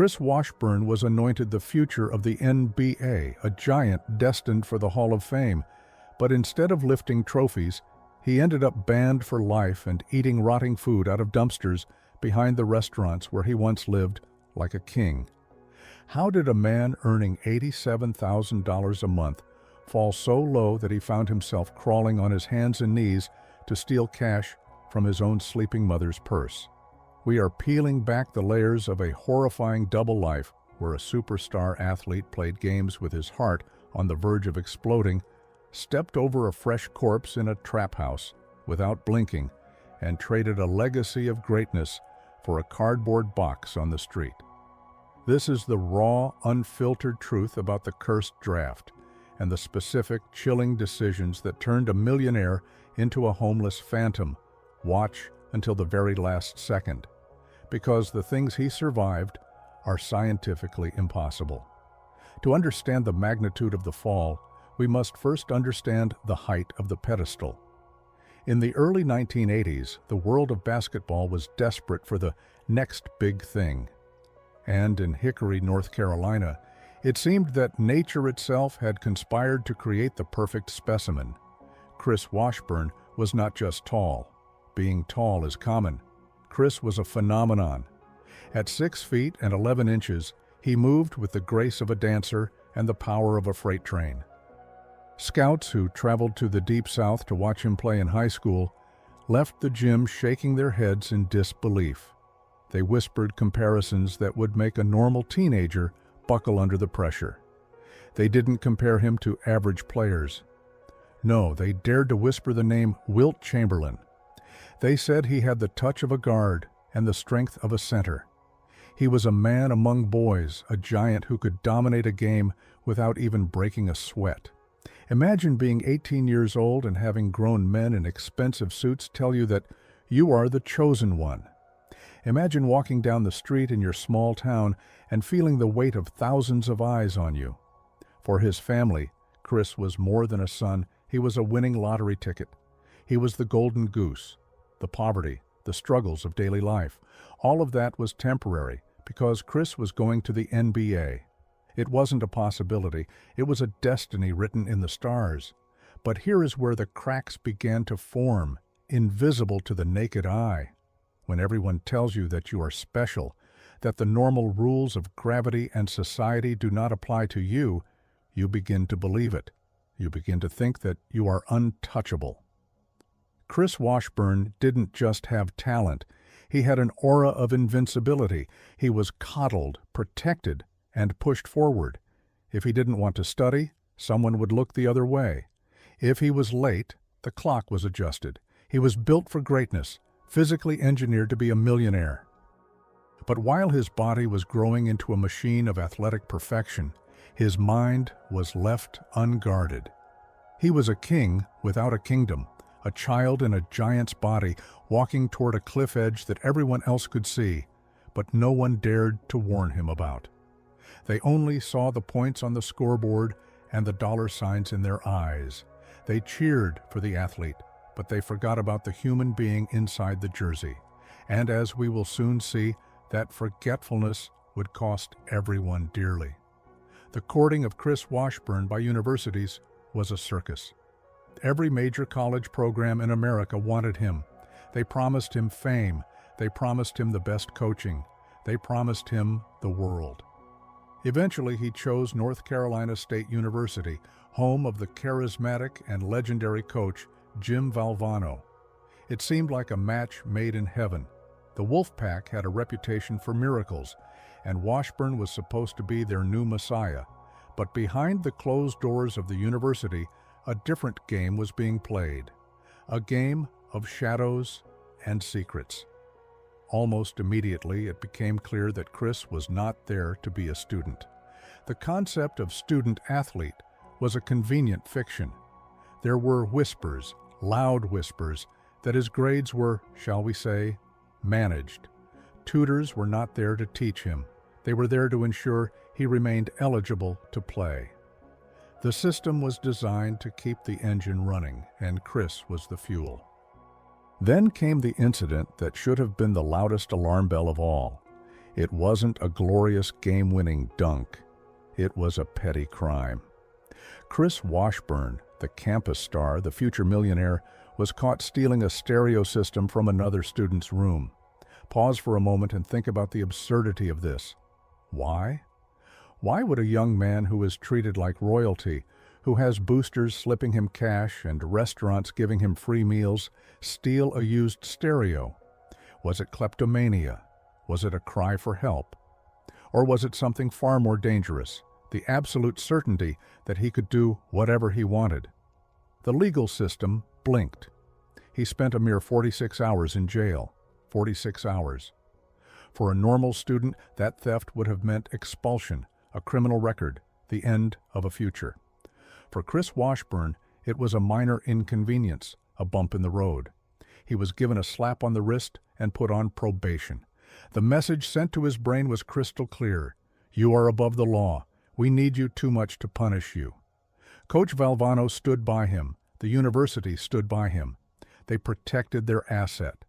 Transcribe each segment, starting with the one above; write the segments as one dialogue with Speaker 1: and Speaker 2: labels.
Speaker 1: Chris Washburn was anointed the future of the NBA, a giant destined for the Hall of Fame. But instead of lifting trophies, he ended up banned for life and eating rotting food out of dumpsters behind the restaurants where he once lived like a king. How did a man earning $87,000 a month fall so low that he found himself crawling on his hands and knees to steal cash from his own sleeping mother's purse? We are peeling back the layers of a horrifying double life where a superstar athlete played games with his heart on the verge of exploding, stepped over a fresh corpse in a trap house without blinking, and traded a legacy of greatness for a cardboard box on the street. This is the raw, unfiltered truth about the cursed draft and the specific, chilling decisions that turned a millionaire into a homeless phantom. Watch until the very last second, because the things he survived are scientifically impossible. To understand the magnitude of the fall, we must first understand the height of the pedestal. In the early 1980s, the world of basketball was desperate for the next big thing. And in Hickory, North Carolina, it seemed that nature itself had conspired to create the perfect specimen. Chris Washburn was not just tall. Being tall is common. Chris was a phenomenon. At 6 feet and 11 inches, he moved with the grace of a dancer and the power of a freight train. Scouts who traveled to the Deep South to watch him play in high school left the gym shaking their heads in disbelief. They whispered comparisons that would make a normal teenager buckle under the pressure. They didn't compare him to average players. No, they dared to whisper the name Wilt Chamberlain. They said he had the touch of a guard and the strength of a center. He was a man among boys, a giant who could dominate a game without even breaking a sweat. Imagine being 18 years old and having grown men in expensive suits tell you that you are the chosen one. Imagine walking down the street in your small town and feeling the weight of thousands of eyes on you. For his family, Chris was more than a son. He was a winning lottery ticket. He was the golden goose. The poverty, the struggles of daily life, all of that was temporary because Chris was going to the NBA. It wasn't a possibility. It was a destiny written in the stars. But here is where the cracks began to form, invisible to the naked eye. When everyone tells you that you are special, that the normal rules of gravity and society do not apply to you, you begin to believe it. You begin to think that you are untouchable. Chris Washburn didn't just have talent. He had an aura of invincibility. He was coddled, protected, and pushed forward. If he didn't want to study, someone would look the other way. If he was late, the clock was adjusted. He was built for greatness, physically engineered to be a millionaire. But while his body was growing into a machine of athletic perfection, his mind was left unguarded. He was a king without a kingdom, a child in a giant's body, walking toward a cliff edge that everyone else could see, but no one dared to warn him about. They only saw the points on the scoreboard and the dollar signs in their eyes. They cheered for the athlete, but they forgot about the human being inside the jersey. And as we will soon see, that forgetfulness would cost everyone dearly. The courting of Chris Washburn by universities was a circus. Every major college program in America wanted him. They promised him fame. They promised him the best coaching. They promised him the world. Eventually, he chose North Carolina State University, home of the charismatic and legendary coach Jim Valvano. It seemed like a match made in heaven. The Wolfpack had a reputation for miracles, and Washburn was supposed to be their new messiah. But behind the closed doors of the university, a different game was being played. A game of shadows and secrets. Almost immediately, it became clear that Chris was not there to be a student. The concept of student-athlete was a convenient fiction. There were whispers, loud whispers, that his grades were, shall we say, managed. Tutors were not there to teach him. They were there to ensure he remained eligible to play. The system was designed to keep the engine running, and Chris was the fuel. Then came the incident that should have been the loudest alarm bell of all. It wasn't a glorious game-winning dunk. It was a petty crime. Chris Washburn, the campus star, the future millionaire, was caught stealing a stereo system from another student's room. Pause for a moment and think about the absurdity of this. Why? Why would a young man who is treated like royalty, who has boosters slipping him cash and restaurants giving him free meals, steal a used stereo? Was it kleptomania? Was it a cry for help? Or was it something far more dangerous, the absolute certainty that he could do whatever he wanted? The legal system blinked. He spent a mere 46 hours in jail. 46 hours. For a normal student, that theft would have meant expulsion, a criminal record, the end of a future. For Chris Washburn, it was a minor inconvenience, a bump in the road. He was given a slap on the wrist and put on probation. The message sent to his brain was crystal clear. You are above the law. We need you too much to punish you. Coach Valvano stood by him. The university stood by him. They protected their asset.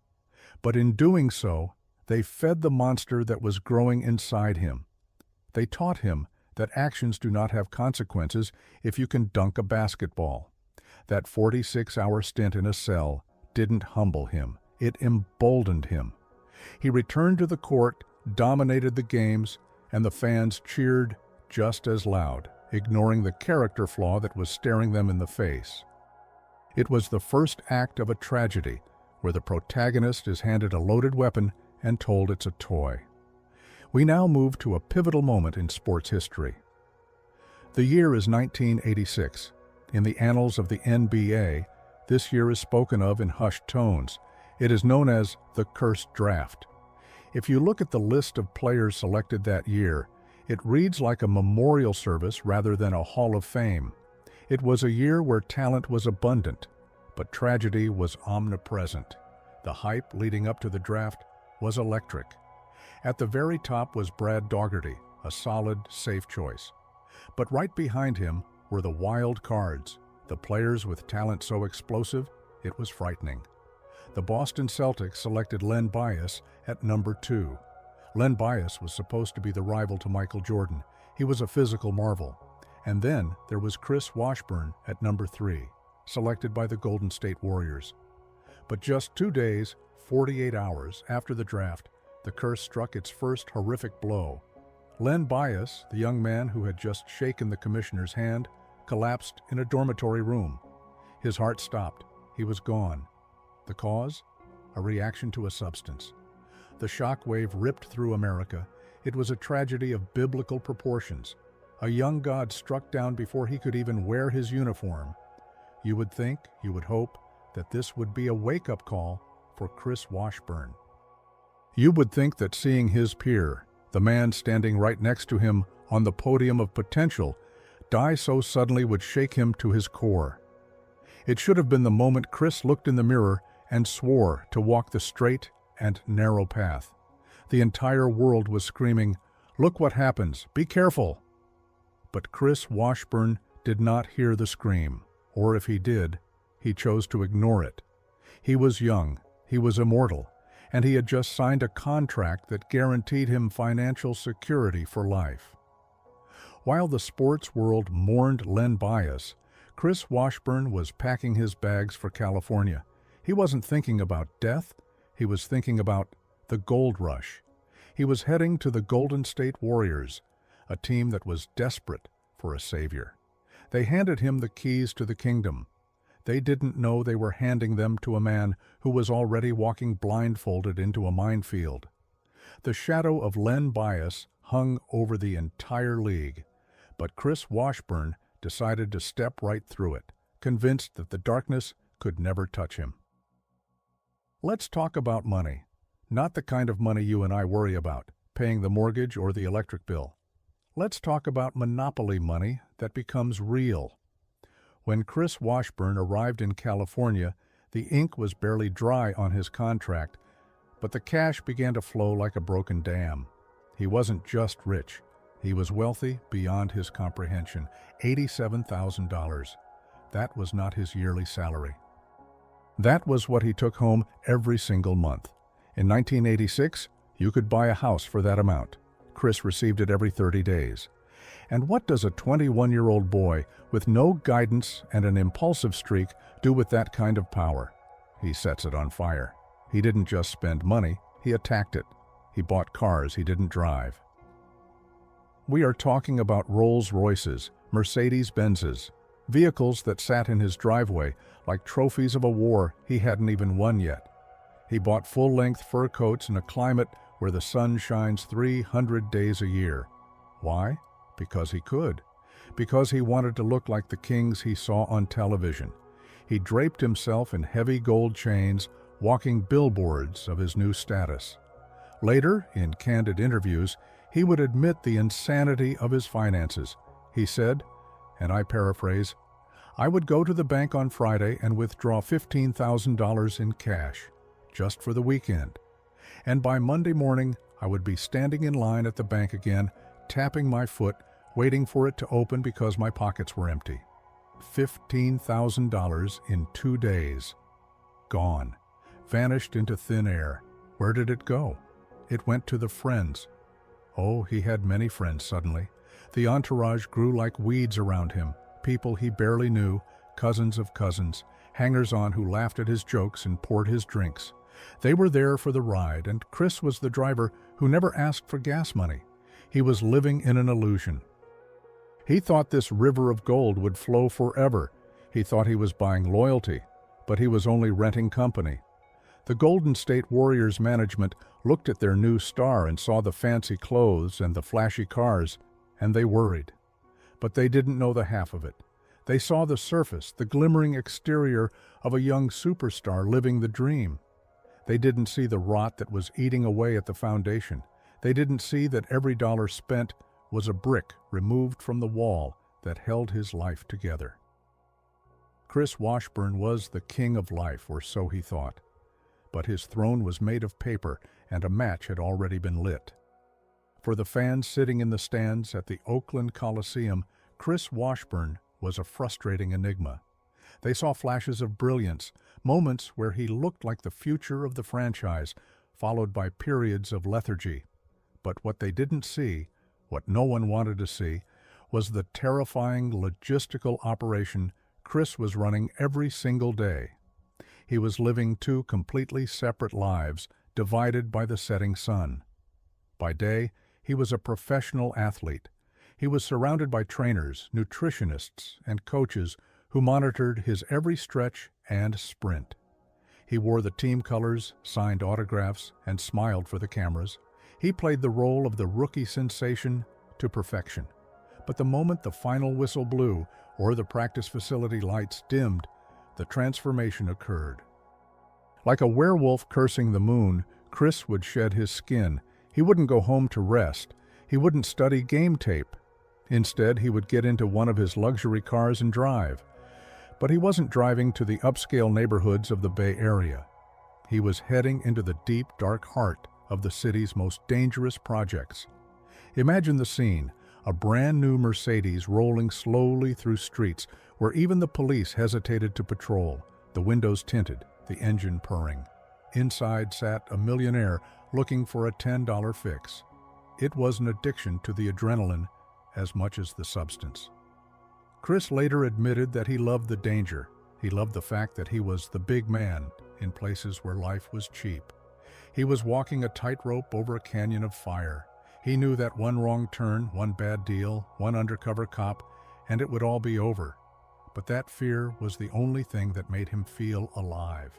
Speaker 1: But in doing so, they fed the monster that was growing inside him. They taught him that actions do not have consequences if you can dunk a basketball. That 46-hour stint in a cell didn't humble him. It emboldened him. He returned to the court, dominated the games, and the fans cheered just as loud, ignoring the character flaw that was staring them in the face. It was the first act of a tragedy, where the protagonist is handed a loaded weapon and told it's a toy. We now move to a pivotal moment in sports history. The year is 1986. In the annals of the NBA, this year is spoken of in hushed tones. It is known as the cursed draft. If you look at the list of players selected that year, it reads like a memorial service rather than a hall of fame. It was a year where talent was abundant, but tragedy was omnipresent. The hype leading up to the draft was electric. At the very top was Brad Daugherty, a solid, safe choice. But right behind him were the wild cards, the players with talent so explosive it was frightening. The Boston Celtics selected Len Bias at number 2. Len Bias was supposed to be the rival to Michael Jordan. He was a physical marvel. And then there was Chris Washburn at number 3, selected by the Golden State Warriors. But just 2 days, 48 hours after the draft, the curse struck its first horrific blow. Len Bias, the young man who had just shaken the commissioner's hand, collapsed in a dormitory room. His heart stopped. He was gone. The cause? A reaction to a substance. The shock wave ripped through America. It was a tragedy of biblical proportions. A young god struck down before he could even wear his uniform. You would think, you would hope, that this would be a wake-up call for Chris Washburn. You would think that seeing his peer, the man standing right next to him on the podium of potential, die so suddenly would shake him to his core. It should have been the moment Chris looked in the mirror and swore to walk the straight and narrow path. The entire world was screaming, "Look what happens, be careful!" But Chris Washburn did not hear the scream, or if he did, he chose to ignore it. He was young, he was immortal, and he had just signed a contract that guaranteed him financial security for life. While the sports world mourned Len Bias, Chris Washburn was packing his bags for California. He wasn't thinking about death, he was thinking about the gold rush. He was heading to the Golden State Warriors, a team that was desperate for a savior. They handed him the keys to the kingdom. They didn't know they were handing them to a man who was already walking blindfolded into a minefield. The shadow of Len Bias hung over the entire league, but Chris Washburn decided to step right through it, convinced that the darkness could never touch him. Let's talk about money. Not the kind of money you and I worry about, paying the mortgage or the electric bill. Let's talk about monopoly money that becomes real. When Chris Washburn arrived in California, the ink was barely dry on his contract, but the cash began to flow like a broken dam. He wasn't just rich. He was wealthy beyond his comprehension. $87,000. That was not his yearly salary. That was what he took home every single month. In 1986, You could buy a house for that amount. Chris received it every 30 days. And what does a 21-year-old boy with no guidance and an impulsive streak do with that kind of power? He sets it on fire. He didn't just spend money, he attacked it. He bought cars he didn't drive. We are talking about Rolls-Royces, Mercedes-Benzes, vehicles that sat in his driveway like trophies of a war he hadn't even won yet. He bought full-length fur coats in a climate where the sun shines 300 days a year. Why? Because he could. Because he wanted to look like the kings he saw on television. He draped himself in heavy gold chains, walking billboards of his new status. Later, in candid interviews, he would admit the insanity of his finances. He said, and I paraphrase, "I would go to the bank on Friday and withdraw $15,000 in cash, just for the weekend. And by Monday morning, I would be standing in line at the bank again, tapping my foot, waiting for it to open because my pockets were empty." $15,000 in 2 days. Gone. Vanished into thin air. Where did it go? It went to the friends. Oh, he had many friends suddenly. The entourage grew like weeds around him, people he barely knew, cousins of cousins, hangers-on who laughed at his jokes and poured his drinks. They were there for the ride, and Chris was the driver who never asked for gas money. He was living in an illusion. He thought this river of gold would flow forever. He thought he was buying loyalty, but he was only renting company. The Golden State Warriors management looked at their new star and saw the fancy clothes and the flashy cars, and they worried. But they didn't know the half of it. They saw the surface, the glimmering exterior of a young superstar living the dream. They didn't see the rot that was eating away at the foundation. They didn't see that every dollar spent was a brick removed from the wall that held his life together. Chris Washburn was the king of life, or so he thought. But his throne was made of paper, and a match had already been lit. For the fans sitting in the stands at the Oakland Coliseum, Chris Washburn was a frustrating enigma. They saw flashes of brilliance, moments where he looked like the future of the franchise, followed by periods of lethargy. But what they didn't see, what no one wanted to see, was the terrifying logistical operation Chris was running every single day. He was living two completely separate lives, divided by the setting sun. By day, he was a professional athlete. He was surrounded by trainers, nutritionists, and coaches who monitored his every stretch and sprint. He wore the team colors, signed autographs, and smiled for the cameras. He played the role of the rookie sensation to perfection. But the moment the final whistle blew or the practice facility lights dimmed, the transformation occurred. Like a werewolf cursing the moon, Chris would shed his skin. He wouldn't go home to rest. He wouldn't study game tape. Instead, he would get into one of his luxury cars and drive. But he wasn't driving to the upscale neighborhoods of the Bay Area. He was heading into the deep, dark heart of the city's most dangerous projects. Imagine the scene, a brand new Mercedes rolling slowly through streets where even the police hesitated to patrol, the windows tinted, the engine purring. Inside sat a millionaire looking for a $10 fix. It was an addiction to the adrenaline as much as the substance. Chris later admitted that he loved the danger. He loved the fact that he was the big man in places where life was cheap. He was walking a tightrope over a canyon of fire. He knew that one wrong turn, one bad deal, one undercover cop, and it would all be over. But that fear was the only thing that made him feel alive.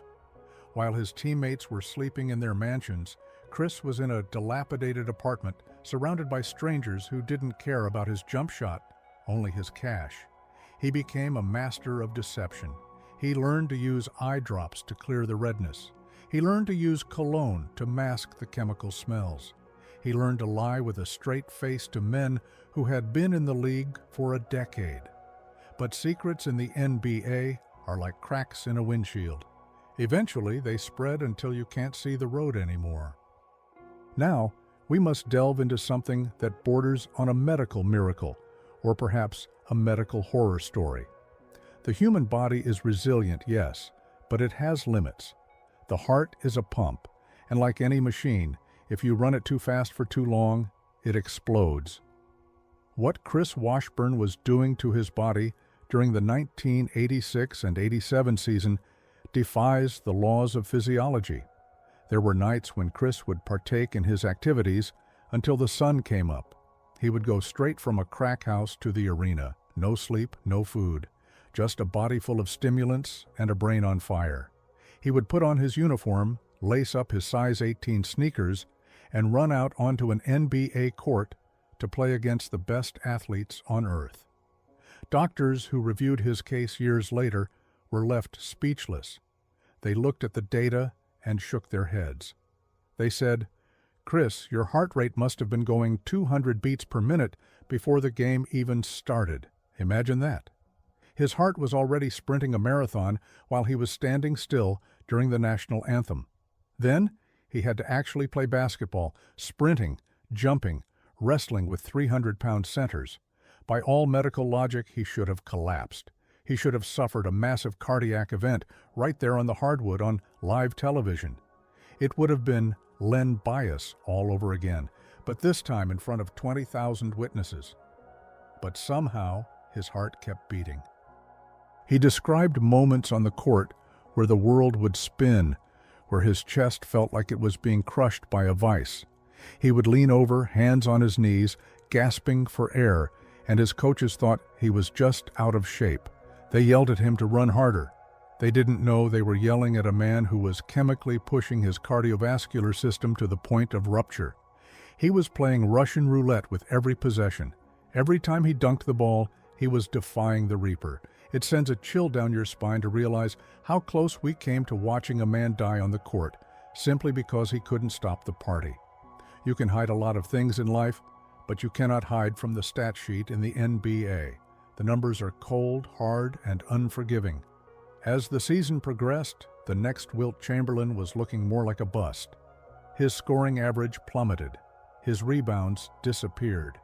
Speaker 1: While his teammates were sleeping in their mansions, Chris was in a dilapidated apartment surrounded by strangers who didn't care about his jump shot, only his cash. He became a master of deception. He learned to use eye drops to clear the redness. He learned to use cologne to mask the chemical smells. He learned to lie with a straight face to men who had been in the league for a decade. But secrets in the NBA are like cracks in a windshield. Eventually, they spread until you can't see the road anymore. Now, we must delve into something that borders on a medical miracle, or perhaps a medical horror story. The human body is resilient, yes, but it has limits. The heart is a pump, and like any machine, If you run it too fast for too long, it explodes. What Chris Washburn was doing to his body during the 1986 and 87 season defies the laws of physiology. There were nights when Chris would partake in his activities until the sun came up. He would go straight from a crack house to the arena. No sleep, no food, just a body full of stimulants and a brain on fire. He would put on his uniform, lace up his size 18 sneakers, and run out onto an NBA court to play against the best athletes on earth. Doctors who reviewed his case years later were left speechless. They looked at the data and shook their heads. They said, "Chris, your heart rate must have been going 200 beats per minute before the game even started." Imagine that. His heart was already sprinting a marathon while he was standing still during the national anthem. Then, he had to actually play basketball, sprinting, jumping, wrestling with 300-pound centers. By all medical logic, he should have collapsed. He should have suffered a massive cardiac event right there on the hardwood on live television. It would have been Len Bias all over again, but this time in front of 20,000 witnesses. But somehow, his heart kept beating. He described moments on the court where the world would spin, where his chest felt like it was being crushed by a vice. He would lean over, hands on his knees, gasping for air, and his coaches thought he was just out of shape. They yelled at him to run harder. They didn't know they were yelling at a man who was chemically pushing his cardiovascular system to the point of rupture. He was playing Russian roulette with every possession. Every time he dunked the ball, he was defying the Reaper. It sends a chill down your spine to realize how close we came to watching a man die on the court, simply because he couldn't stop the party. You can hide a lot of things in life, but you cannot hide from the stat sheet in the NBA. The numbers are cold, hard, and unforgiving. As the season progressed, the next Wilt Chamberlain was looking more like a bust. His scoring average plummeted. His rebounds disappeared.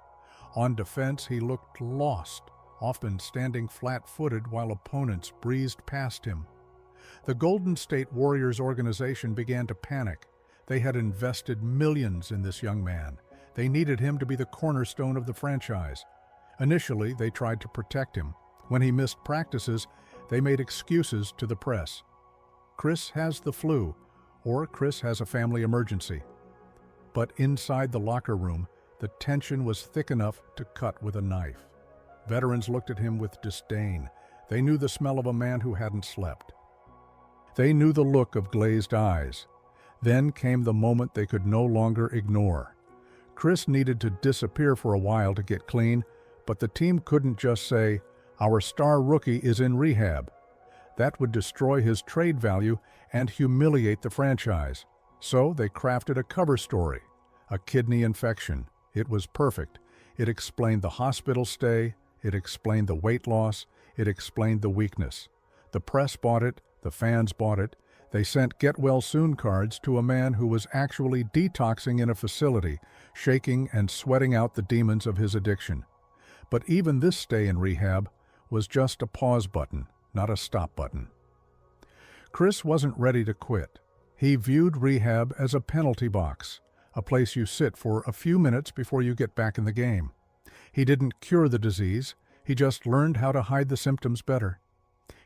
Speaker 1: On defense, he looked lost, often standing flat-footed while opponents breezed past him. The Golden State Warriors organization began to panic. They had invested millions in this young man. They needed him to be the cornerstone of the franchise. Initially, they tried to protect him. When he missed practices, they made excuses to the press. Chris has the flu, or Chris has a family emergency. But inside the locker room, the tension was thick enough to cut with a knife. Veterans looked at him with disdain. They knew the smell of a man who hadn't slept. They knew the look of glazed eyes. Then came the moment they could no longer ignore. Chris needed to disappear for a while to get clean, but the team couldn't just say, "Our star rookie is in rehab." That would destroy his trade value and humiliate the franchise. So they crafted a cover story, a kidney infection. It was perfect. It explained the hospital stay, it explained the weight loss, it explained the weakness. The press bought it, the fans bought it. They sent get-well-soon cards to a man who was actually detoxing in a facility, shaking and sweating out the demons of his addiction. But even this stay in rehab was just a pause button, not a stop button. Chris wasn't ready to quit. He viewed rehab as a penalty box, a place you sit for a few minutes before you get back in the game. He didn't cure the disease, he just learned how to hide the symptoms better.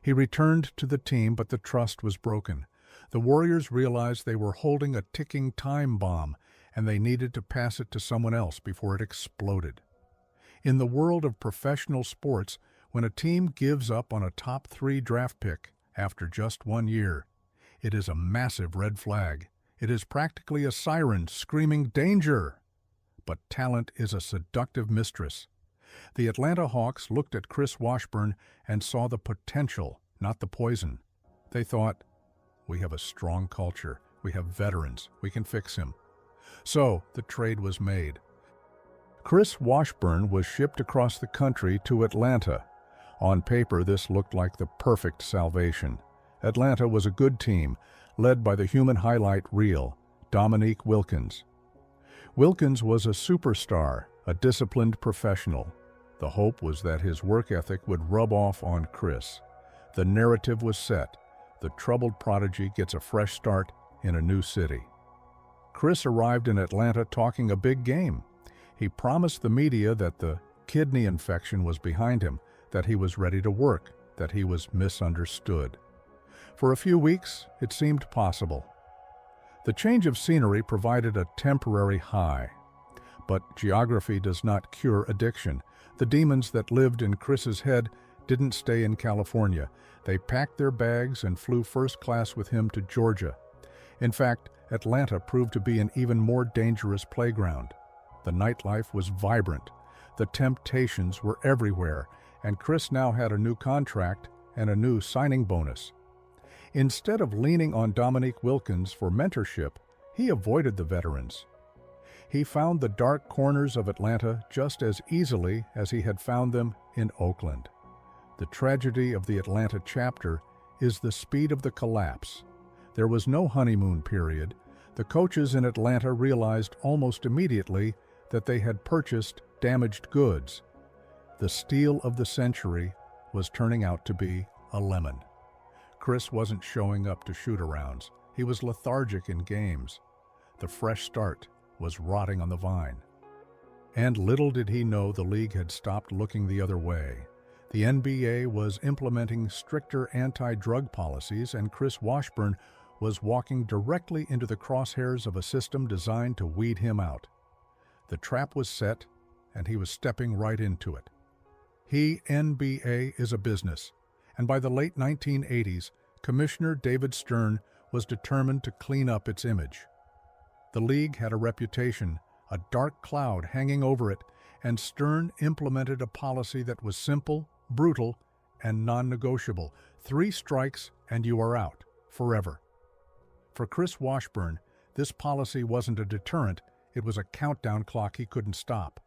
Speaker 1: He returned to the team, but the trust was broken. The Warriors realized they were holding a ticking time bomb, and they needed to pass it to someone else before it exploded. In the world of professional sports, when a team gives up on a top 3 draft pick after just 1 year, it is a massive red flag. It is practically a siren screaming danger. But talent is a seductive mistress. The Atlanta Hawks looked at Chris Washburn and saw the potential, not the poison. They thought, "We have a strong culture. We have veterans. We can fix him." So the trade was made. Chris Washburn was shipped across the country to Atlanta. On paper, this looked like the perfect salvation. Atlanta was a good team, led by the human highlight reel, Dominique Wilkins. Wilkins was a superstar, a disciplined professional. The hope was that his work ethic would rub off on Chris. The narrative was set. The troubled prodigy gets a fresh start in a new city. Chris arrived in Atlanta talking a big game. He promised the media that the kidney infection was behind him, that he was ready to work, that he was misunderstood. For a few weeks, it seemed possible. The change of scenery provided a temporary high. But geography does not cure addiction. The demons that lived in Chris's head didn't stay in California. They packed their bags and flew first class with him to Georgia. In fact, Atlanta proved to be an even more dangerous playground. The nightlife was vibrant. The temptations were everywhere, and Chris now had a new contract and a new signing bonus. Instead of leaning on Dominique Wilkins for mentorship, he avoided the veterans. He found the dark corners of Atlanta just as easily as he had found them in Oakland. The tragedy of the Atlanta chapter is the speed of the collapse. There was no honeymoon period. The coaches in Atlanta realized almost immediately that they had purchased damaged goods. The steal of the century was turning out to be a lemon. Chris wasn't showing up to shoot-arounds. He was lethargic in games. The fresh start was rotting on the vine. And little did he know the league had stopped looking the other way. The NBA was implementing stricter anti-drug policies, and Chris Washburn was walking directly into the crosshairs of a system designed to weed him out. The trap was set, and he was stepping right into it. NBA is a business, and by the late 1980s, Commissioner David Stern was determined to clean up its image. The league had a reputation, a dark cloud hanging over it, and Stern implemented a policy that was simple, brutal, and non-negotiable. 3 strikes and you are out, forever. For Chris Washburn, this policy wasn't a deterrent, it was a countdown clock he couldn't stop.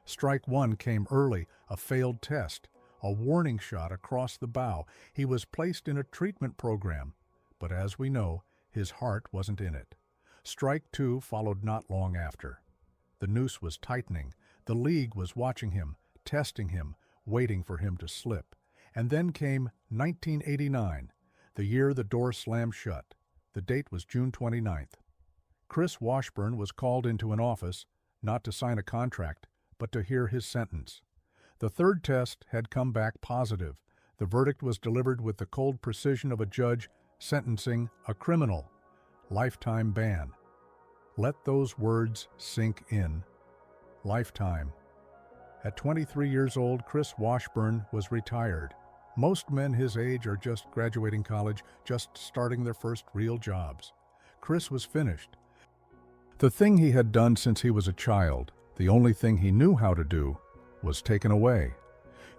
Speaker 1: Strike 1 came early, a failed test, a warning shot across the bow. He was placed in a treatment program, but as we know, his heart wasn't in it. Strike 2 followed not long after. The noose was tightening. The league was watching him, testing him, waiting for him to slip. And then came 1989, the year the door slammed shut. The date was June 29th. Chris Washburn was called into an office, not to sign a contract, but to hear his sentence. The 3rd test had come back positive. The verdict was delivered with the cold precision of a judge sentencing a criminal. Lifetime ban. Let those words sink in. Lifetime. At 23 years old, Chris Washburn was retired. Most men his age are just graduating college, just starting their first real jobs. Chris was finished. The thing he had done since he was a child, the only thing he knew how to do, was taken away.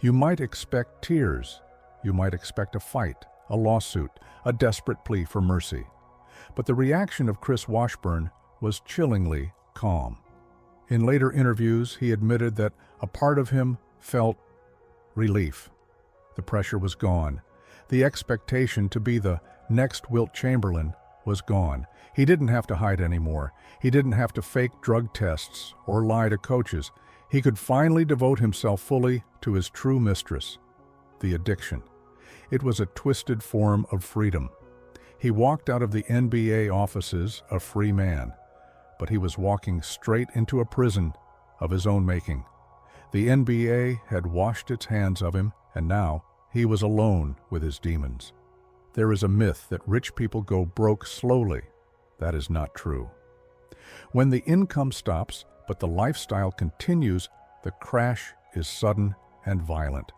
Speaker 1: You might expect tears. You might expect a fight, a lawsuit, a desperate plea for mercy. But the reaction of Chris Washburn was chillingly calm. In later interviews, he admitted that a part of him felt relief. The pressure was gone. The expectation to be the next Wilt Chamberlain was gone. He didn't have to hide anymore. He didn't have to fake drug tests or lie to coaches. He could finally devote himself fully to his true mistress, the addiction. It was a twisted form of freedom. He walked out of the NBA offices a free man, but he was walking straight into a prison of his own making. The NBA had washed its hands of him, and now he was alone with his demons. There is a myth that rich people go broke slowly. That is not true. When the income stops, but the lifestyle continues, the crash is sudden and violent.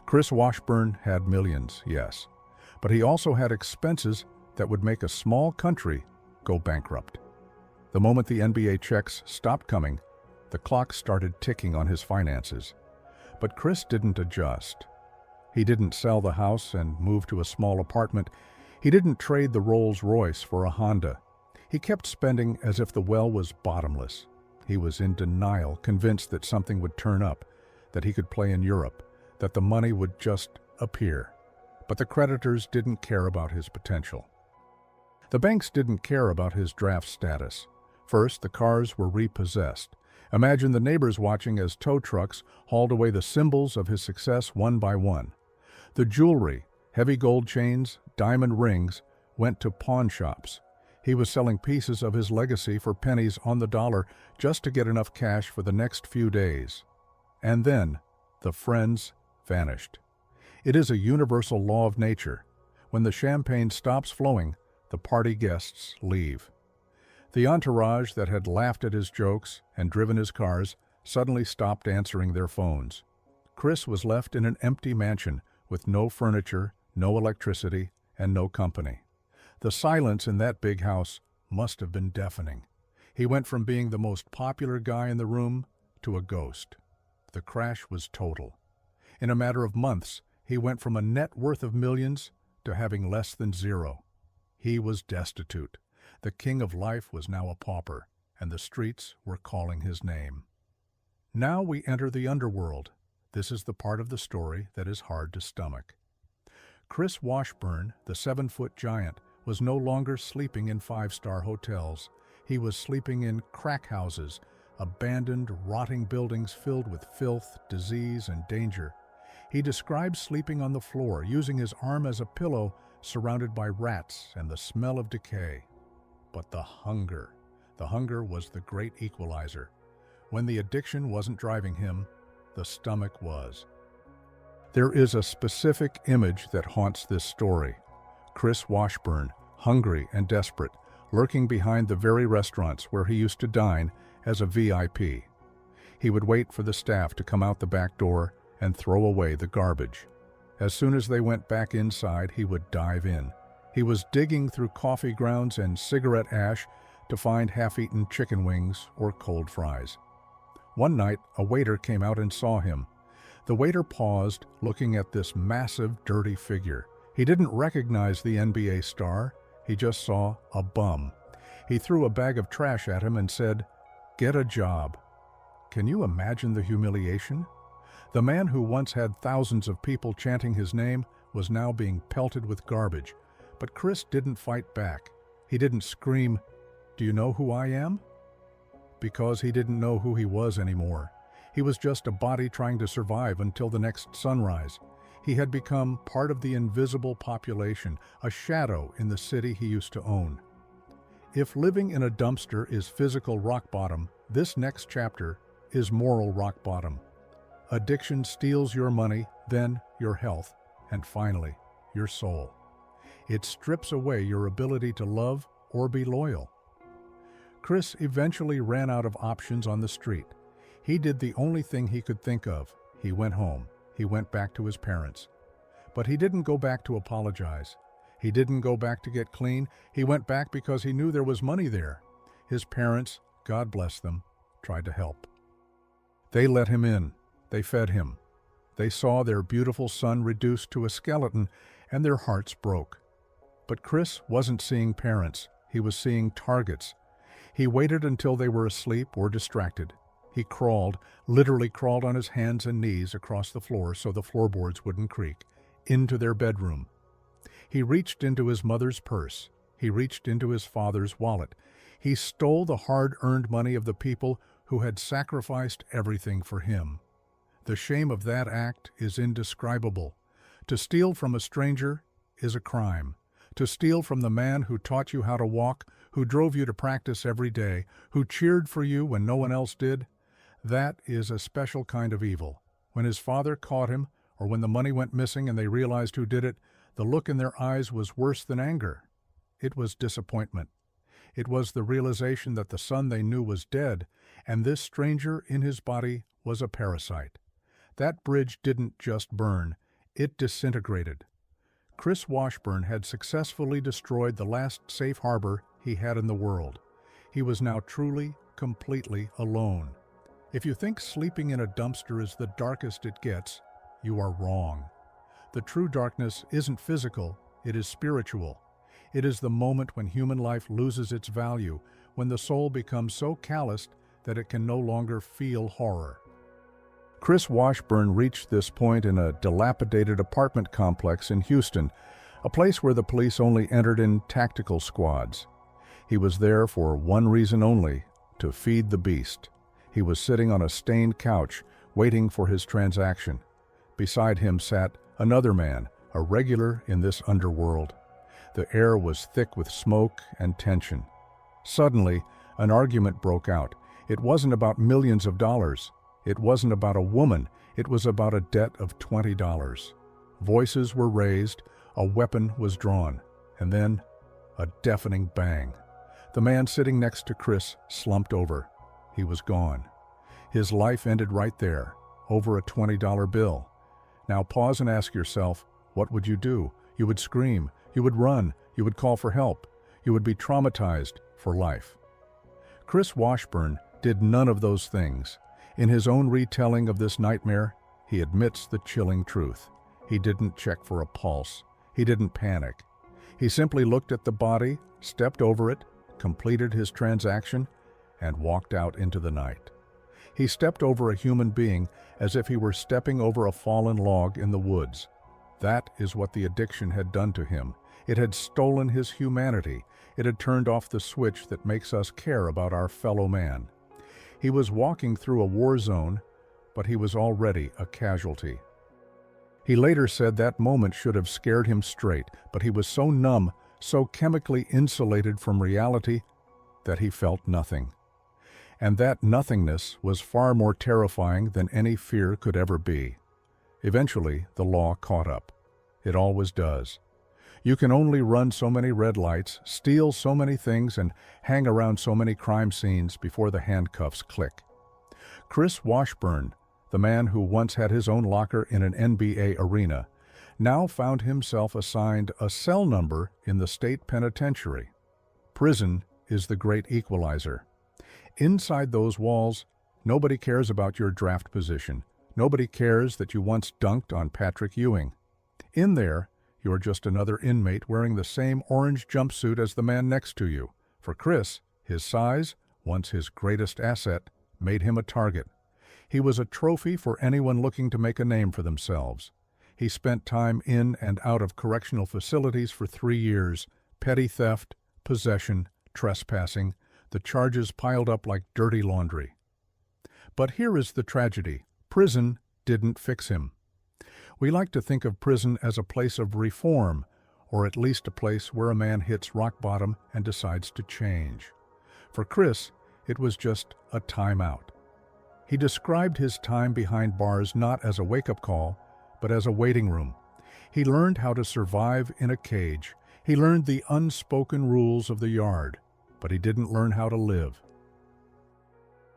Speaker 1: Chris Washburn had millions, yes, but he also had expenses that would make a small country go bankrupt. The moment the NBA checks stopped coming, the clock started ticking on his finances. But Chris didn't adjust. He didn't sell the house and move to a small apartment. He didn't trade the Rolls-Royce for a Honda. He kept spending as if the well was bottomless. He was in denial, convinced that something would turn up, that he could play in Europe, that the money would just appear. But the creditors didn't care about his potential. The banks didn't care about his draft status. First, the cars were repossessed. Imagine the neighbors watching as tow trucks hauled away the symbols of his success one by one. The jewelry, heavy gold chains, diamond rings, went to pawn shops. He was selling pieces of his legacy for pennies on the dollar just to get enough cash for the next few days. And then, the friends vanished. It is a universal law of nature. When the champagne stops flowing, the party guests leave. The entourage that had laughed at his jokes and driven his cars suddenly stopped answering their phones. Chris was left in an empty mansion with no furniture, no electricity, and no company. The silence in that big house must have been deafening. He went from being the most popular guy in the room to a ghost. The crash was total. In a matter of months, he went from a net worth of millions to having less than zero. He was destitute. The king of life was now a pauper, and the streets were calling his name. Now we enter the underworld. This is the part of the story that is hard to stomach. Chris Washburn, the 7-foot giant, was no longer sleeping in 5-star hotels. He was sleeping in crack houses, abandoned, rotting buildings filled with filth, disease, and danger. He described sleeping on the floor, using his arm as a pillow, surrounded by rats and the smell of decay. But the hunger was the great equalizer. When the addiction wasn't driving him, the stomach was. There is a specific image that haunts this story. Chris Washburn, hungry and desperate, lurking behind the very restaurants where he used to dine as a VIP. He would wait for the staff to come out the back door and throw away the garbage. As soon as they went back inside, he would dive in. He was digging through coffee grounds and cigarette ash to find half-eaten chicken wings or cold fries. One night, a waiter came out and saw him. The waiter paused, looking at this massive, dirty figure. He didn't recognize the NBA star. He just saw a bum. He threw a bag of trash at him and said, "Get a job." Can you imagine the humiliation? The man who once had thousands of people chanting his name was now being pelted with garbage. But Chris didn't fight back. He didn't scream, "Do you know who I am?" Because he didn't know who he was anymore. He was just a body trying to survive until the next sunrise. He had become part of the invisible population, a shadow in the city he used to own. If living in a dumpster is physical rock bottom, this next chapter is moral rock bottom. Addiction steals your money, then your health, and finally, your soul. It strips away your ability to love or be loyal. Chris eventually ran out of options on the street. He did the only thing he could think of. He went home. He went back to his parents. But he didn't go back to apologize. He didn't go back to get clean. He went back because he knew there was money there. His parents, God bless them, tried to help. They let him in. They fed him. They saw their beautiful son reduced to a skeleton, and their hearts broke. But Chris wasn't seeing parents. He was seeing targets. He waited until they were asleep or distracted. He crawled, literally crawled on his hands and knees across the floor so the floorboards wouldn't creak, into their bedroom. He reached into his mother's purse. He reached into his father's wallet. He stole the hard-earned money of the people who had sacrificed everything for him. The shame of that act is indescribable. To steal from a stranger is a crime. To steal from the man who taught you how to walk, who drove you to practice every day, who cheered for you when no one else did, that is a special kind of evil. When his father caught him, or when the money went missing and they realized who did it, the look in their eyes was worse than anger. It was disappointment. It was the realization that the son they knew was dead, and this stranger in his body was a parasite. That bridge didn't just burn, it disintegrated. Chris Washburn had successfully destroyed the last safe harbor he had in the world. He was now truly, completely alone. If you think sleeping in a dumpster is the darkest it gets, you are wrong. The true darkness isn't physical, it is spiritual. It is the moment when human life loses its value, when the soul becomes so calloused that it can no longer feel horror. Chris Washburn reached this point in a dilapidated apartment complex in Houston, a place where the police only entered in tactical squads. He was there for one reason only, to feed the beast. He was sitting on a stained couch, waiting for his transaction. Beside him sat another man, a regular in this underworld. The air was thick with smoke and tension. Suddenly, an argument broke out. It wasn't about millions of dollars. It wasn't about a woman. It was about a debt of $20. Voices were raised, a weapon was drawn, and then a deafening bang. The man sitting next to Chris slumped over. He was gone. His life ended right there, over a $20 bill. Now pause and ask yourself, what would you do? You would scream, you would run, you would call for help, you would be traumatized for life. Chris Washburn did none of those things. In his own retelling of this nightmare, he admits the chilling truth. He didn't check for a pulse. He didn't panic. He simply looked at the body, stepped over it, completed his transaction, and walked out into the night. He stepped over a human being as if he were stepping over a fallen log in the woods. That is what the addiction had done to him. It had stolen his humanity. It had turned off the switch that makes us care about our fellow man. He was walking through a war zone, but he was already a casualty. He later said that moment should have scared him straight, but he was so numb, so chemically insulated from reality, that he felt nothing. And that nothingness was far more terrifying than any fear could ever be. Eventually, the law caught up. It always does. You can only run so many red lights, steal so many things, and hang around so many crime scenes before the handcuffs click. Chris Washburn, the man who once had his own locker in an NBA arena, now found himself assigned a cell number in the state penitentiary. Prison is the great equalizer. Inside those walls, nobody cares about your draft position. Nobody cares that you once dunked on Patrick Ewing. In there, you're just another inmate wearing the same orange jumpsuit as the man next to you. For Chris, his size, once his greatest asset, made him a target. He was a trophy for anyone looking to make a name for themselves. He spent time in and out of correctional facilities for 3 years, petty theft, possession, trespassing. The charges piled up like dirty laundry. But here is the tragedy. Prison didn't fix him. We like to think of prison as a place of reform, or at least a place where a man hits rock bottom and decides to change. For Chris, it was just a timeout. He described his time behind bars not as a wake-up call, but as a waiting room. He learned how to survive in a cage. He learned the unspoken rules of the yard, but he didn't learn how to live.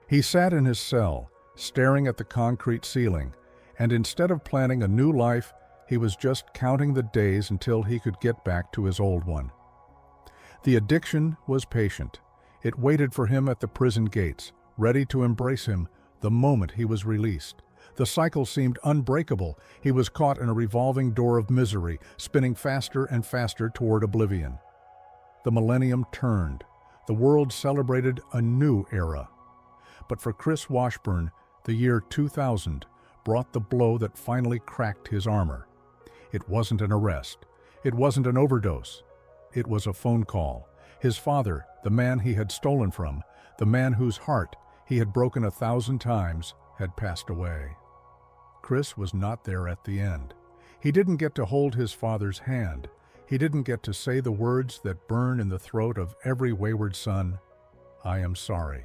Speaker 1: He sat in his cell, staring at the concrete ceiling, and instead of planning a new life, he was just counting the days until he could get back to his old one. The addiction was patient. It waited for him at the prison gates, ready to embrace him the moment he was released. The cycle seemed unbreakable. He was caught in a revolving door of misery, spinning faster and faster toward oblivion. The millennium turned. The world celebrated a new era. But for Chris Washburn, the year 2000 brought the blow that finally cracked his armor. It wasn't an arrest. It wasn't an overdose. It was a phone call. His father, the man he had stolen from, the man whose heart he had broken 1,000 times, had passed away. Chris was not there at the end. He didn't get to hold his father's hand. He didn't get to say the words that burn in the throat of every wayward son, "I am sorry."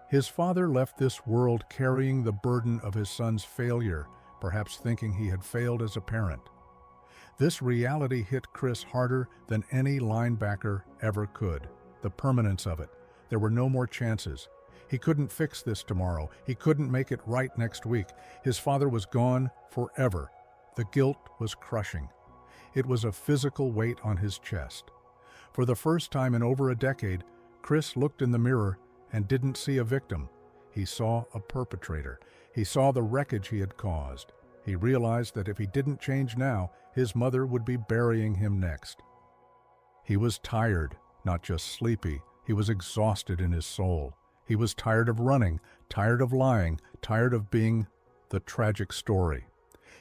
Speaker 1: His father left this world carrying the burden of his son's failure, perhaps thinking he had failed as a parent. This reality hit Chris harder than any linebacker ever could. The permanence of it. There were no more chances. He couldn't fix this tomorrow. He couldn't make it right next week. His father was gone forever. The guilt was crushing. It was a physical weight on his chest. For the first time in over a decade, Chris looked in the mirror and didn't see a victim. He saw a perpetrator. He saw the wreckage he had caused. He realized that if he didn't change now, his mother would be burying him next. He was tired, not just sleepy. He was exhausted in his soul. He was tired of running, tired of lying, tired of being the tragic story.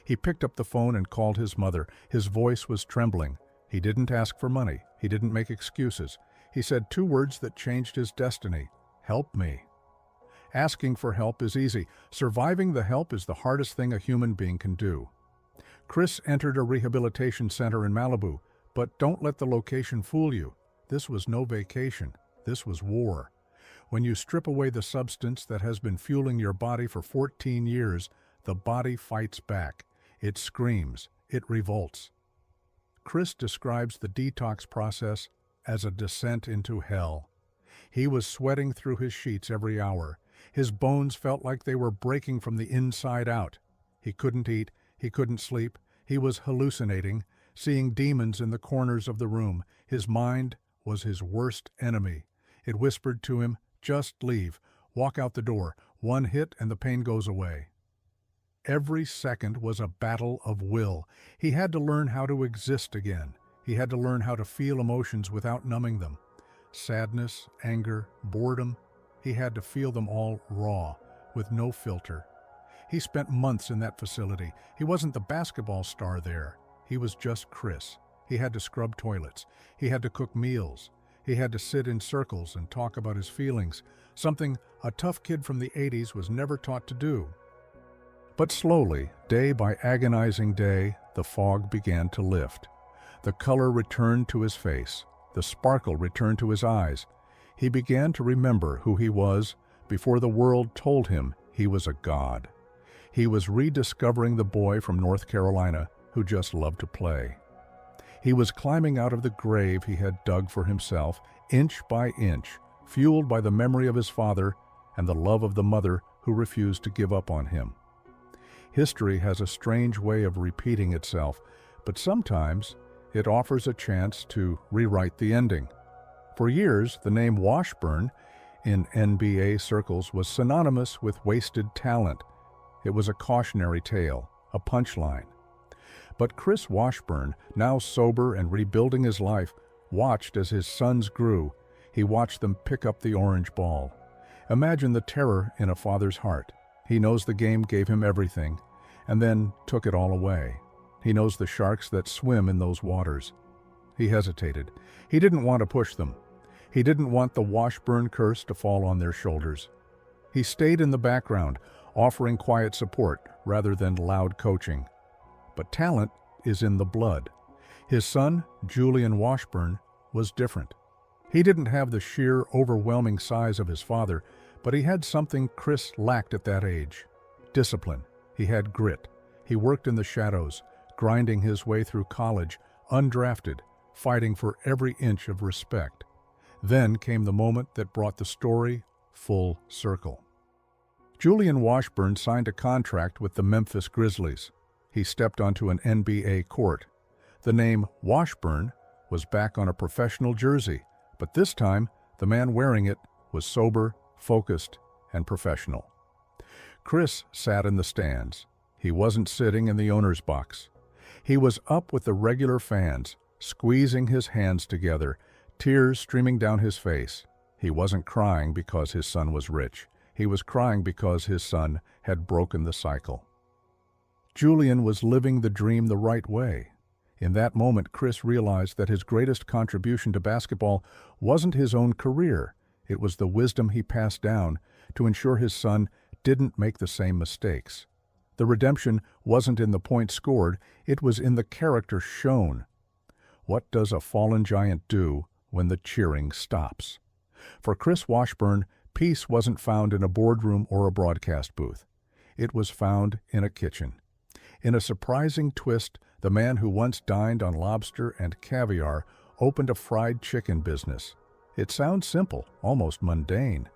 Speaker 1: He picked up the phone and called his mother. His voice was trembling. He didn't ask for money. He didn't make excuses. He said 2 words that changed his destiny. Help me. Asking for help is easy. Surviving the help is the hardest thing a human being can do. Chris entered a rehabilitation center in Malibu, But don't let the location fool you. This was no vacation. This was war. When you strip away the substance that has been fueling your body for 14 years, the body fights back. It screams. It revolts. Chris describes the detox process as a descent into hell. He was sweating through his sheets every hour. His bones felt like they were breaking from the inside out. He couldn't eat. He couldn't sleep. He was hallucinating, seeing demons in the corners of the room. His mind was his worst enemy. It whispered to him, "Just leave. Walk out the door. One hit and the pain goes away." Every second was a battle of will. He had to learn how to exist again. He had to learn how to feel emotions without numbing them. Sadness, anger, boredom. He had to feel them all raw, with no filter. He spent months in that facility. He wasn't the basketball star there. He was just Chris. He had to scrub toilets. He had to cook meals. He had to sit in circles and talk about his feelings, something a tough kid from the 80s was never taught to do. But slowly, day by agonizing day, the fog began to lift. The color returned to his face. The sparkle returned to his eyes. He began to remember who he was before the world told him he was a god. He was rediscovering the boy from North Carolina who just loved to play. He was climbing out of the grave he had dug for himself, inch by inch, fueled by the memory of his father and the love of the mother who refused to give up on him. History has a strange way of repeating itself, but sometimes it offers a chance to rewrite the ending. For years, the name Washburn in NBA circles was synonymous with wasted talent. It was a cautionary tale, a punchline. But Chris Washburn, now sober and rebuilding his life, watched as his sons grew. He watched them pick up the orange ball. Imagine the terror in a father's heart. He knows the game gave him everything, and then took it all away. He knows the sharks that swim in those waters. He hesitated. He didn't want to push them. He didn't want the Washburn curse to fall on their shoulders. He stayed in the background, offering quiet support rather than loud coaching. But talent is in the blood. His son, Julian Washburn, was different. He didn't have the sheer, overwhelming size of his father, but he had something Chris lacked at that age. Discipline. He had grit. He worked in the shadows, grinding his way through college, undrafted, fighting for every inch of respect. Then came the moment that brought the story full circle. Julian Washburn signed a contract with the Memphis Grizzlies. He stepped onto an NBA court. The name Washburn was back on a professional jersey, but this time the man wearing it was sober, focused, and professional. Chris sat in the stands. He wasn't sitting in the owner's box. He was up with the regular fans, squeezing his hands together, tears streaming down his face. He wasn't crying because his son was rich. He was crying because his son had broken the cycle. Julian was living the dream the right way. In that moment, Chris realized that his greatest contribution to basketball wasn't his own career. It was the wisdom he passed down to ensure his son didn't make the same mistakes. The redemption wasn't in the points scored, it was in the character shown. What does a fallen giant do when the cheering stops? For Chris Washburn, peace wasn't found in a boardroom or a broadcast booth. It was found in a kitchen. In a surprising twist, the man who once dined on lobster and caviar opened a fried chicken business. It sounds simple, almost mundane.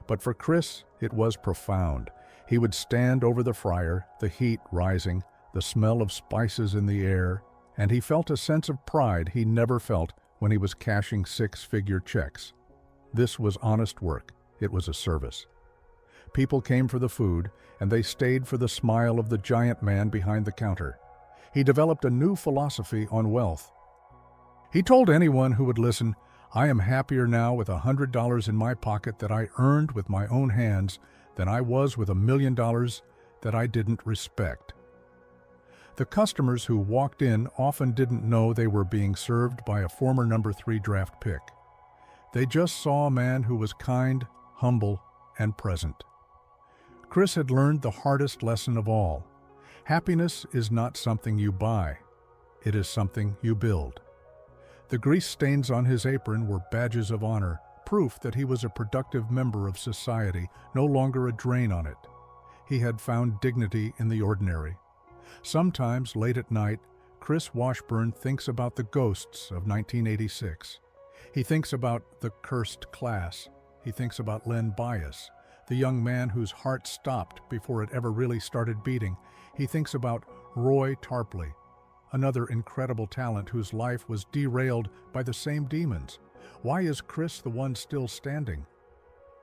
Speaker 1: But for Chris, it was profound. He would stand over the fryer, the heat rising, the smell of spices in the air, and he felt a sense of pride he never felt when he was cashing six-figure checks. This was honest work. It was a service. People came for the food, and they stayed for the smile of the giant man behind the counter. He developed a new philosophy on wealth. He told anyone who would listen, "I am happier now with $100 in my pocket that I earned with my own hands than I was with $1 million that I didn't respect." The customers who walked in often didn't know they were being served by a former number 3 draft pick. They just saw a man who was kind, humble, and present. Chris had learned the hardest lesson of all. Happiness is not something you buy. It is something you build. The grease stains on his apron were badges of honor, proof that he was a productive member of society, no longer a drain on it. He had found dignity in the ordinary. Sometimes, late at night, Chris Washburn thinks about the ghosts of 1986. He thinks about the cursed class. He thinks about Len Bias, the young man whose heart stopped before it ever really started beating. He thinks about Roy Tarpley, another incredible talent whose life was derailed by the same demons. Why is Chris the one still standing?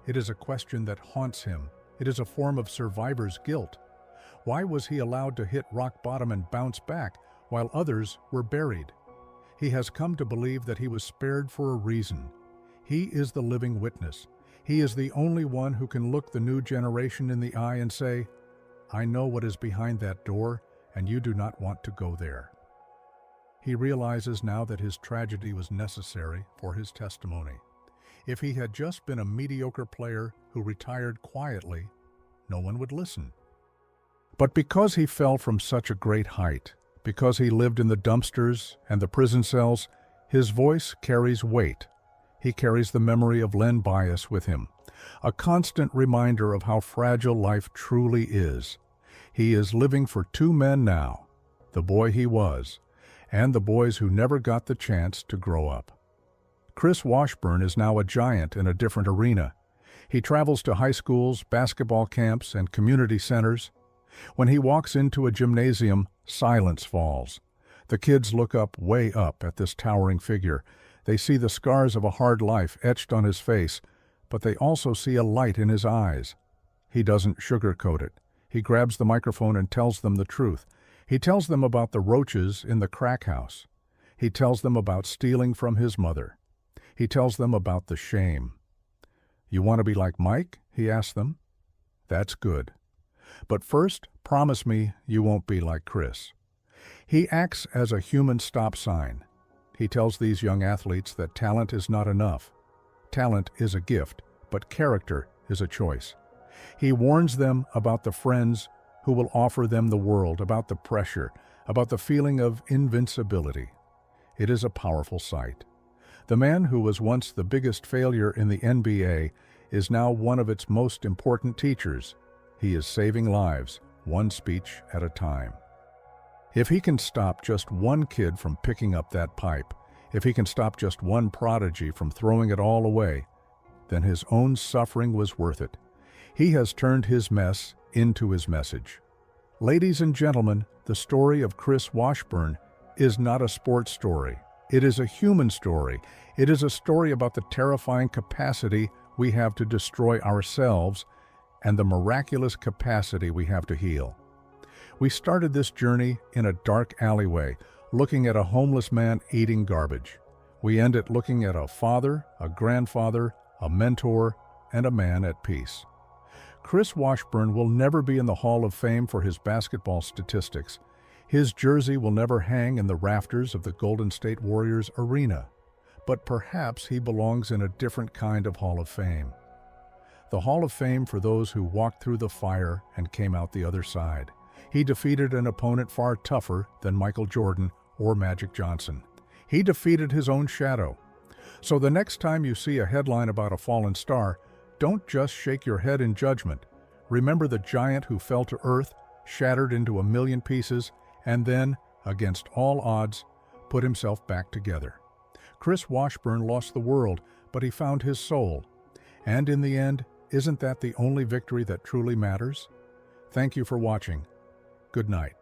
Speaker 1: It is a question that haunts him. It is a form of survivor's guilt. Why was he allowed to hit rock bottom and bounce back while others were buried? He has come to believe that he was spared for a reason. He is the living witness. He is the only one who can look the new generation in the eye and say, "I know what is behind that door, and you do not want to go there." He realizes now that his tragedy was necessary for his testimony. If he had just been a mediocre player who retired quietly, no one would listen. But because he fell from such a great height, because he lived in the dumpsters and the prison cells, his voice carries weight. He carries the memory of Len Bias with him, a constant reminder of how fragile life truly is. He is living for two men now, the boy he was, and the boys who never got the chance to grow up. Chris Washburn is now a giant in a different arena. He travels to high schools, basketball camps, and community centers. When he walks into a gymnasium, silence falls. The kids look up, way up, at this towering figure. They see the scars of a hard life etched on his face, but they also see a light in his eyes. He doesn't sugarcoat it. He grabs the microphone and tells them the truth. He tells them about the roaches in the crack house. He tells them about stealing from his mother. He tells them about the shame. "You want to be like Mike?" he asks them. "That's good. But first, promise me you won't be like Chris." He acts as a human stop sign. He tells these young athletes that talent is not enough. Talent is a gift, but character is a choice. He warns them about the friends who will offer them the world, about the pressure, about the feeling of invincibility. It is a powerful sight. The man who was once the biggest failure in the NBA is now one of its most important teachers. He is saving lives, one speech at a time. If he can stop just one kid from picking up that pipe, if he can stop just one prodigy from throwing it all away, then his own suffering was worth it. He has turned his mess into his message. Ladies and gentlemen, the story of Chris Washburn is not a sports story. It is a human story. It is a story about the terrifying capacity we have to destroy ourselves and the miraculous capacity we have to heal. We started this journey in a dark alleyway, looking at a homeless man eating garbage. We end it looking at a father, a grandfather, a mentor, and a man at peace. Chris Washburn will never be in the Hall of Fame for his basketball statistics. His jersey will never hang in the rafters of the Golden State Warriors arena. But perhaps he belongs in a different kind of Hall of Fame. The Hall of Fame for those who walked through the fire and came out the other side. He defeated an opponent far tougher than Michael Jordan or Magic Johnson. He defeated his own shadow. So the next time you see a headline about a fallen star, don't just shake your head in judgment. Remember the giant who fell to earth, shattered into a million pieces, and then, against all odds, put himself back together. Chris Washburn lost the world, but he found his soul. And in the end, isn't that the only victory that truly matters? Thank you for watching. Good night.